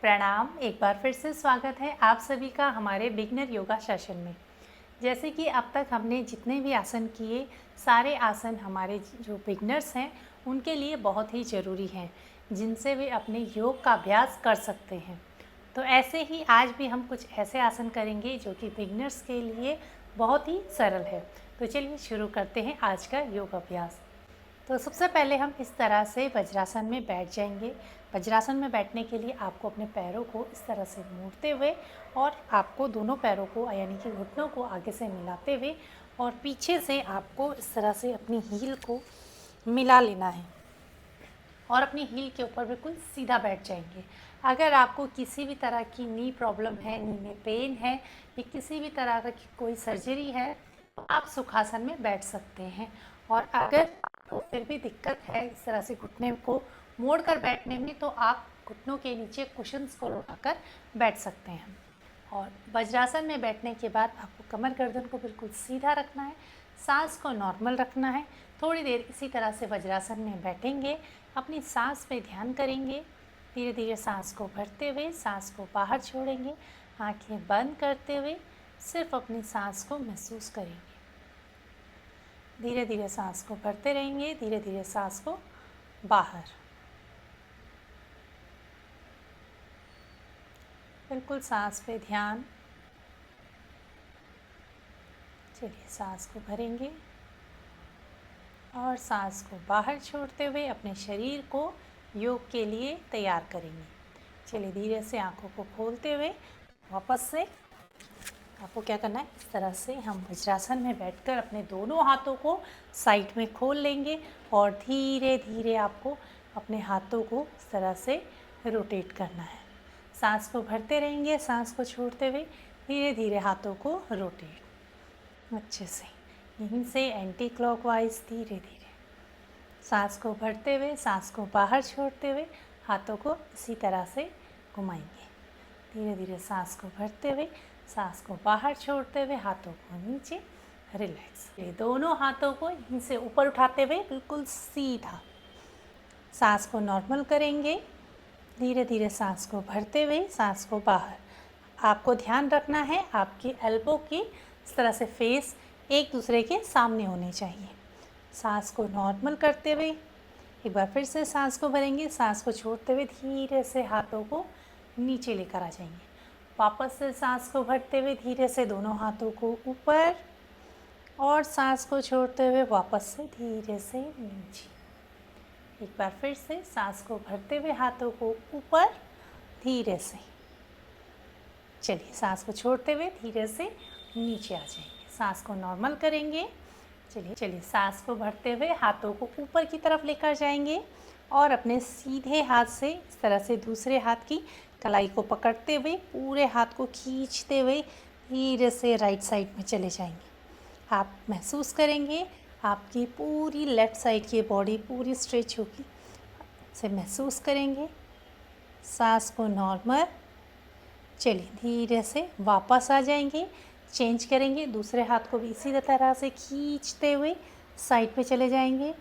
प्रणाम। एक बार फिर से स्वागत है आप सभी का हमारे बिगनर योगा सेशन में। जैसे कि अब तक हमने जितने भी आसन किए, सारे आसन हमारे जो बिगनर्स हैं उनके लिए बहुत ही ज़रूरी हैं, जिनसे वे अपने योग का अभ्यास कर सकते हैं। तो ऐसे ही आज भी हम कुछ ऐसे आसन करेंगे जो कि बिगनर्स के लिए बहुत ही सरल है। तो चलिए शुरू करते हैं आज का योग अभ्यास। तो सबसे पहले हम इस तरह से वज्रासन में बैठ जाएंगे। वज्रासन में बैठने के लिए आपको अपने पैरों को इस तरह से मोड़ते हुए और आपको दोनों पैरों को यानी कि घुटनों को आगे से मिलाते हुए और पीछे से आपको इस तरह से अपनी हील को मिला लेना है और अपनी हील के ऊपर बिल्कुल सीधा बैठ जाएंगे। अगर आपको किसी भी तरह की नी प्रॉब्लम है, नी में पेन है या किसी भी तरह की कोई सर्जरी है तो आप सुखासन में बैठ सकते हैं। और अगर आपको फिर भी दिक्कत है इस तरह से घुटने को मोड़ कर बैठने में तो आप घुटनों के नीचे कुशन्स को लगाकर बैठ सकते हैं। और वज्रासन में बैठने के बाद आपको कमर गर्दन को बिल्कुल सीधा रखना है, सांस को नॉर्मल रखना है। थोड़ी देर इसी तरह से वज्रासन में बैठेंगे, अपनी सांस पे ध्यान करेंगे। धीरे धीरे सांस को भरते हुए सांस को बाहर छोड़ेंगे, आंखें बंद करते हुए सिर्फ अपनी सांस को महसूस करेंगे। धीरे धीरे सांस को भरते रहेंगे, धीरे धीरे सांस को बाहर। बिल्कुल सांस पे ध्यान। चलिए सांस को भरेंगे और सांस को बाहर छोड़ते हुए अपने शरीर को योग के लिए तैयार करेंगे। चलिए धीरे से आंखों को खोलते हुए वापस से आपको क्या करना है, इस तरह से हम वज्रासन में बैठकर अपने दोनों हाथों को साइड में खोल लेंगे और धीरे धीरे आपको अपने हाथों को इस तरह से रोटेट करना है। सांस को भरते रहेंगे, सांस को छोड़ते हुए धीरे धीरे हाथों को रोटेट अच्छे से, यहीं से एंटी क्लॉकवाइज धीरे धीरे सांस को भरते हुए सांस को बाहर छोड़ते हुए हाथों को इसी तरह से घुमाएंगे। धीरे धीरे सांस को भरते हुए सांस को बाहर छोड़ते हुए हाथों को नीचे रिलैक्स। ये दोनों हाथों को यहीं से ऊपर उठाते हुए बिल्कुल सीधा सांस को नॉर्मल करेंगे। धीरे धीरे सांस को भरते हुए सांस को बाहर। आपको ध्यान रखना है आपकी एल्बो की इस तरह से फेस एक दूसरे के सामने होने चाहिए। सांस को नॉर्मल करते हुए एक बार फिर से सांस को भरेंगे, सांस को छोड़ते हुए धीरे से हाथों को नीचे लेकर आ जाएंगे। वापस से सांस को भरते हुए धीरे से दोनों हाथों को ऊपर और सांस को छोड़ते हुए वापस से धीरे से नीचे। एक बार फिर से सांस को भरते हुए हाथों को ऊपर धीरे से। चलिए सांस को छोड़ते हुए धीरे से नीचे आ जाएंगे। सांस को नॉर्मल करेंगे। चलिए सांस को भरते हुए हाथों को ऊपर की तरफ लेकर जाएंगे और अपने सीधे हाथ से इस तरह से दूसरे हाथ की कलाई को पकड़ते हुए पूरे हाथ को खींचते हुए धीरे से राइट साइड में चले जाएंगे। आप महसूस करेंगे आपकी पूरी लेफ़्ट साइड की बॉडी पूरी स्ट्रेच होगी, से महसूस करेंगे। सांस को नॉर्मल। चलिए धीरे से वापस आ जाएंगे, चेंज करेंगे, दूसरे हाथ को भी इसी तरह से खींचते हुए साइड पे चले जाएंगे।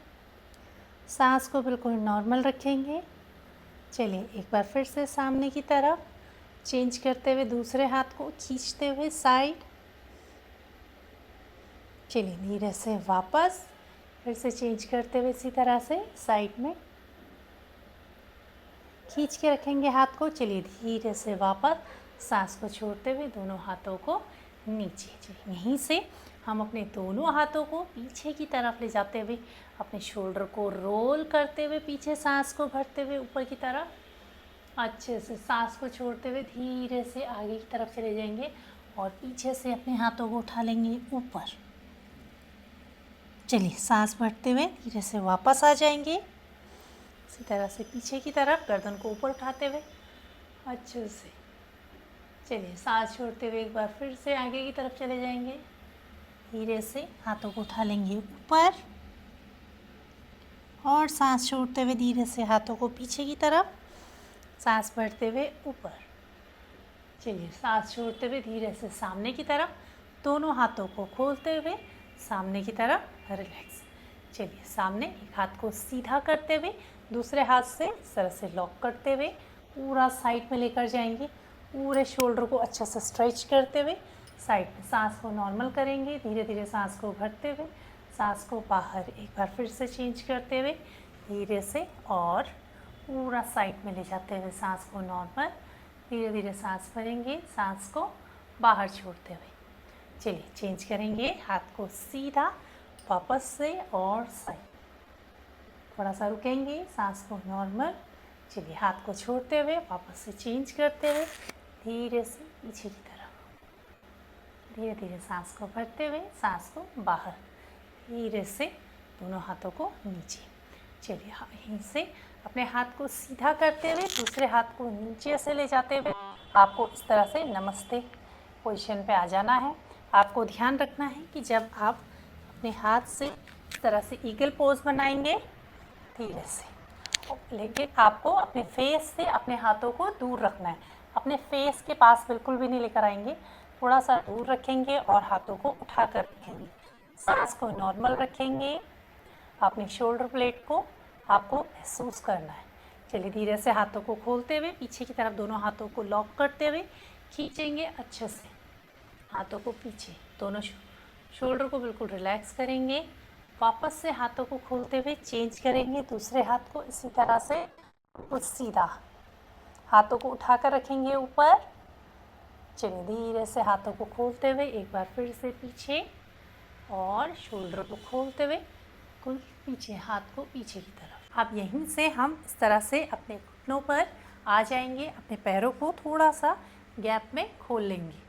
सांस को बिल्कुल नॉर्मल रखेंगे। चलिए एक बार फिर से सामने की तरफ चेंज करते हुए दूसरे हाथ को खींचते हुए साइड। चलिए धीरे से वापस, फिर से चेंज करते हुए इसी तरह से साइड में खींच के रखेंगे हाथ को। चलिए धीरे से वापस, सांस को छोड़ते हुए दोनों हाथों को नीचे। चलिए यहीं से हम अपने दोनों हाथों को पीछे की तरफ ले जाते हुए अपने शोल्डर को रोल करते हुए पीछे सांस को भरते हुए ऊपर की तरफ अच्छे से सांस को छोड़ते हुए धीरे से आगे की तरफ चले जाएंगे और पीछे से अपने हाथों को उठा लेंगे ऊपर। चलिए सांस भरते हुए धीरे से वापस आ जाएंगे, इसी तरह से पीछे की तरफ गर्दन को ऊपर उठाते हुए अच्छे से। चलिए सांस छोड़ते हुए एक बार फिर से आगे की तरफ चले जाएंगे, धीरे से हाथों को उठा लेंगे ऊपर और सांस छोड़ते हुए धीरे से हाथों को पीछे की तरफ, सांस भरते हुए ऊपर। चलिए सांस छोड़ते हुए धीरे से सामने की तरफ, दोनों हाथों को खोलते हुए सामने की तरफ रिलैक्स। चलिए सामने एक हाथ को सीधा करते हुए दूसरे हाथ से इस तरह से लॉक करते हुए पूरा साइड में लेकर जाएंगे, पूरे शोल्डर को अच्छा से स्ट्रेच करते हुए साइड में। सांस को नॉर्मल करेंगे, धीरे धीरे सांस को भरते हुए सांस को बाहर। एक बार फिर से चेंज करते हुए धीरे से और पूरा साइड में ले जाते हुए सांस को नॉर्मल। धीरे धीरे सांस भरेंगे, सांस को बाहर छोड़ते हुए। चलिए चेंज करेंगे, हाथ को सीधा वापस से और साइड। थोड़ा सा रुकेंगे, सांस को नॉर्मल। चलिए हाथ को छोड़ते हुए वापस से चेंज करते हुए धीरे से पीछे की तरफ। धीरे धीरे सांस को भरते हुए सांस को बाहर। धीरे से दोनों हाथों को नीचे। चलिए यहीं से अपने हाथ को सीधा करते हुए दूसरे हाथ को नीचे से ले जाते हुए आपको इस तरह से नमस्ते पोजीशन पे आ जाना है। आपको ध्यान रखना है कि जब आप अपने हाथ से इस तरह से ईगल पोज बनाएंगे धीरे से, लेकिन आपको अपने फेस से अपने हाथों को दूर रखना है। अपने फेस के पास बिल्कुल भी नहीं लेकर आएंगे, थोड़ा सा दूर रखेंगे और हाथों को उठा कर रखेंगे। सांस को नॉर्मल रखेंगे। अपने शोल्डर ब्लेड को आपको महसूस करना है। चलिए धीरे से हाथों को खोलते हुए पीछे की तरफ दोनों हाथों को लॉक करते हुए खींचेंगे अच्छे से हाथों को पीछे। दोनों शोल्डर को बिल्कुल रिलैक्स करेंगे। वापस से हाथों को खोलते हुए चेंज करेंगे, दूसरे हाथ को इसी तरह से कुछ सीधा हाथों को उठाकर रखेंगे ऊपर। चलिए धीरे से हाथों को खोलते हुए एक बार फिर से पीछे और शोल्डर को खोलते हुए कुल पीछे, हाथ को पीछे की तरफ। अब यहीं से हम इस तरह से अपने घुटनों पर आ जाएंगे। अपने पैरों को थोड़ा सा गैप में खोल लेंगे।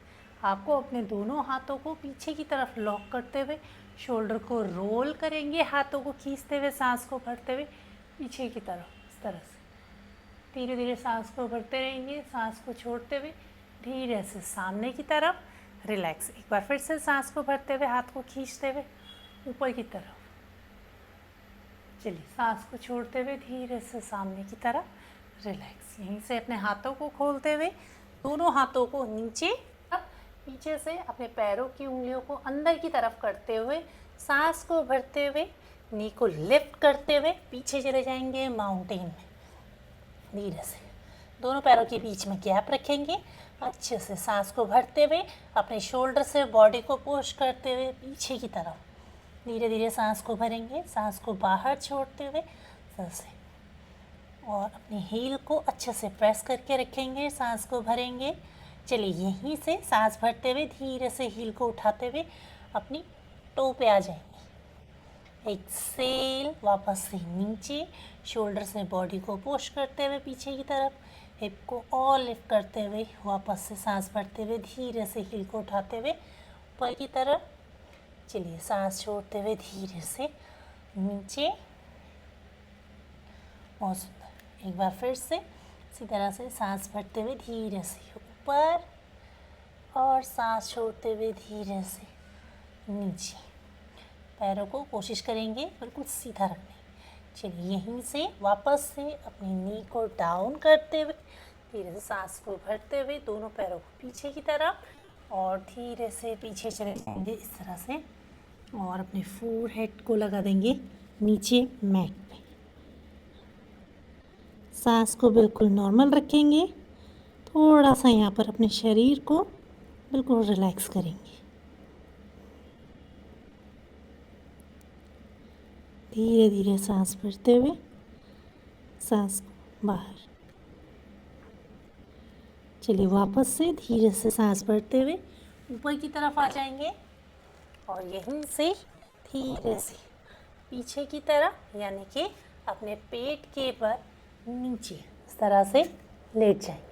आपको अपने दोनों हाथों को पीछे की तरफ लॉक करते हुए शोल्डर को रोल करेंगे, हाथों को खींचते हुए सांस को भरते हुए पीछे की तरफ इस तरह से। धीरे धीरे सांस को भरते रहेंगे, सांस को छोड़ते हुए धीरे से सामने की तरफ रिलैक्स। एक बार फिर से सांस को भरते हुए हाथ को खींचते हुए ऊपर की तरफ। चलिए सांस को छोड़ते हुए धीरे से सामने की तरफ रिलैक्स। यहीं से अपने हाथों को खोलते हुए दोनों हाथों को नीचे, पीछे से अपने पैरों की उंगलियों को अंदर की तरफ करते हुए सांस को भरते हुए नी को लिफ्ट करते हुए पीछे चले जाएंगे माउंटेन में। धीरे से दोनों पैरों के बीच में गैप रखेंगे। अच्छे से सांस को भरते हुए अपने शोल्डर से बॉडी को पुश करते हुए पीछे की तरफ धीरे धीरे सांस को भरेंगे, सांस को बाहर छोड़ते हुए से और अपनी हील को अच्छे से प्रेस करके रखेंगे, सांस को भरेंगे। चलिए यहीं से सांस भरते हुए धीरे से हील को उठाते हुए अपनी टो पे आ जाएंगे। एक्सेल, वापस से नीचे, शोल्डर से बॉडी को पुश करते हुए पीछे की तरफ, हिप को और लिफ्ट करते हुए वापस से सांस भरते हुए धीरे से हील को उठाते हुए ऊपर की तरफ। चलिए सांस छोड़ते हुए धीरे से नीचे। बहुत सुंदर। एक बार फिर से इसी तरह से सांस भरते हुए धीरे से ऊपर और सांस छोड़ते हुए धीरे से नीचे। पैरों को कोशिश करेंगे बिल्कुल सीधा रखने। चलिए यहीं से वापस से अपनी नी को डाउन करते हुए धीरे से सांस को भरते हुए दोनों पैरों को पीछे की तरफ और धीरे से पीछे चले जाएंगे इस तरह से और अपने फोरहेड को लगा देंगे नीचे मैट पे। सांस को बिल्कुल नॉर्मल रखेंगे। थोड़ा सा यहाँ पर अपने शरीर को बिल्कुल रिलैक्स करेंगे। धीरे धीरे सांस भरते हुए सांस को बाहर। चलिए वापस से धीरे से सांस भरते हुए ऊपर की तरफ आ जाएंगे और यहीं से धीरे से पीछे की तरफ यानी कि अपने पेट के बल नीचे इस तरह से लेट जाएंगे।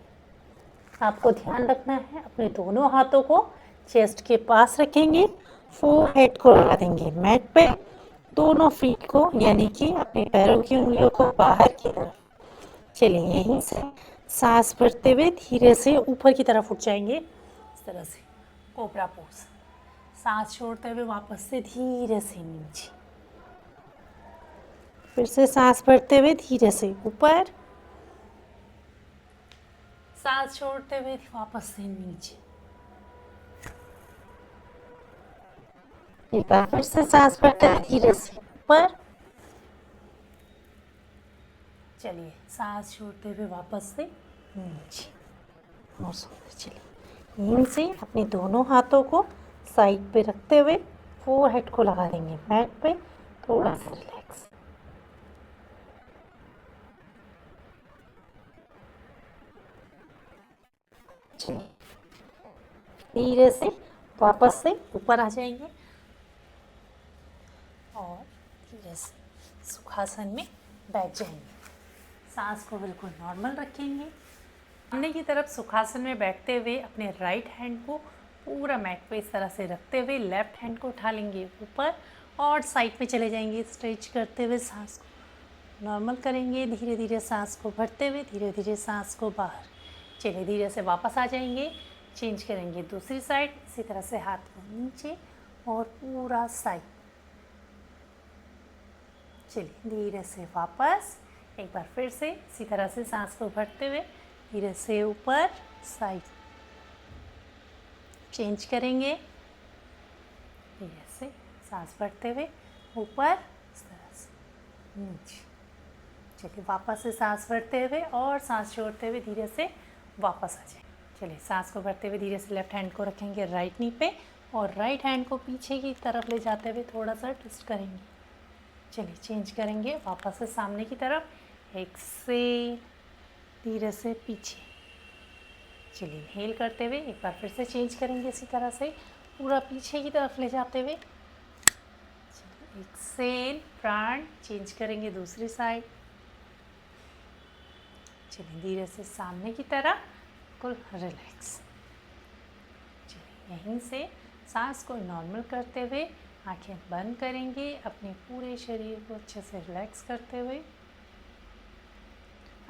आपको ध्यान रखना है, अपने दोनों हाथों को चेस्ट के पास रखेंगे, फोरहेड को लगा देंगे मैट पे, दोनों फीट को यानी कि अपने पैरों की उंगलियों को बाहर की तरफ। चलिए यहीं से सांस भरते हुए धीरे से ऊपर की तरफ उठ जाएंगे इस तरह से कोबरा पोज। सांस छोड़ते हुए वापस से धीरे से नीचे, फिर से सांस भरते हुए धीरे से ऊपर, सांस छोड़ते हुए वापस से नीचे। एक बार फिर से सांस भरते हुए धीरे से ऊपर। चलिए सांस छोड़ते हुए वापस से नीचे और सुंदर। चलिए यहीं से अपने दोनों हाथों को साइड पे रखते हुए फोरहेड को लगा देंगे बैक पे, थोड़ा सा रिलैक्स। चलिए धीरे से वापस से ऊपर आ जाएंगे और धीरे से सुखासन में बैठ जाएंगे। सांस को बिल्कुल नॉर्मल रखेंगे। सामने की तरफ सुखासन में बैठते हुए अपने राइट हैंड को पूरा मैट पे इस तरह से रखते हुए लेफ्ट हैंड को उठा लेंगे ऊपर और साइड में चले जाएंगे। स्ट्रेच करते हुए सांस को नॉर्मल करेंगे। धीरे धीरे सांस को भरते हुए धीरे धीरे सांस को बाहर। चलिए धीरे से वापस आ जाएंगे। चेंज करेंगे दूसरी साइड। इसी तरह से हाथ को नीचे और पूरा साइड। चलिए धीरे से वापस एक बार फिर से इसी तरह से सांस को भरते हुए धीरे से ऊपर साइड। चेंज करेंगे धीरे से सांस भरते हुए ऊपर इस तरह से नीचे। चलिए वापस से सांस भरते हुए और सांस छोड़ते हुए धीरे से वापस आ जाए। चलिए सांस को भरते हुए धीरे से लेफ्ट हैंड को रखेंगे राइट नी पे और राइट हैंड को पीछे की तरफ ले जाते हुए थोड़ा सा ट्विस्ट करेंगे। चलिए चेंज करेंगे वापस से सामने की तरफ। एक्सेल धीरे से पीछे। चलिए इनहेल करते हुए एक बार फिर से चेंज करेंगे इसी तरह से पूरा पीछे की तरफ ले जाते हुए। चलिए एक्सेल फ्रंट। चेंज करेंगे दूसरी साइड। चलिए धीरे से सामने की तरफ बिल्कुल रिलैक्स। चलिए यहीं से सांस को नॉर्मल करते हुए आंखें बंद करेंगे। अपने पूरे शरीर को अच्छे से रिलैक्स करते हुए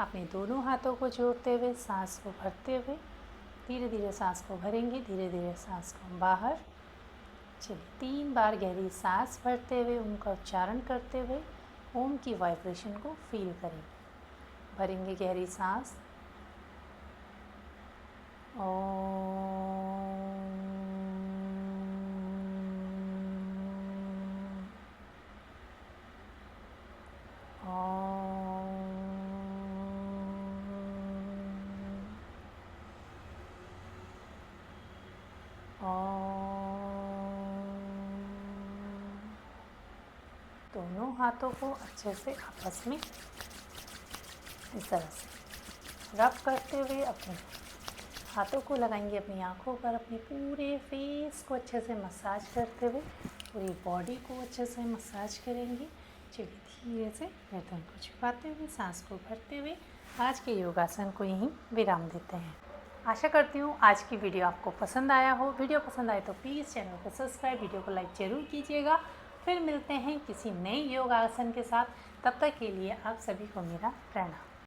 अपने दोनों हाथों को जोड़ते हुए सांस को भरते हुए धीरे धीरे सांस को भरेंगे। धीरे धीरे सांस को बाहर। चलिए 3 बार गहरी सांस भरते हुए ओम का उच्चारण करते हुए ओम की वाइब्रेशन को फील करेंगे। भरेंगे गहरी सांस। दोनों हाथों को अच्छे से आपस में इस तरह से रब करते हुए अपने हाथों को लगाएंगे अपनी आँखों पर। अपने पूरे फेस को अच्छे से मसाज करते हुए पूरी बॉडी को अच्छे से मसाज करेंगे। चलिए धीरे से गर्दन को झुकाते हुए सांस को भरते हुए आज के योगासन को यहीं विराम देते हैं। आशा करती हूँ आज की वीडियो आपको पसंद आया हो। वीडियो पसंद आए तो प्लीज़ चैनल को सब्सक्राइब, वीडियो को लाइक ज़रूर कीजिएगा। फिर मिलते हैं किसी नए योगासन के साथ। तब तक के लिए आप सभी को मेरा प्रणाम।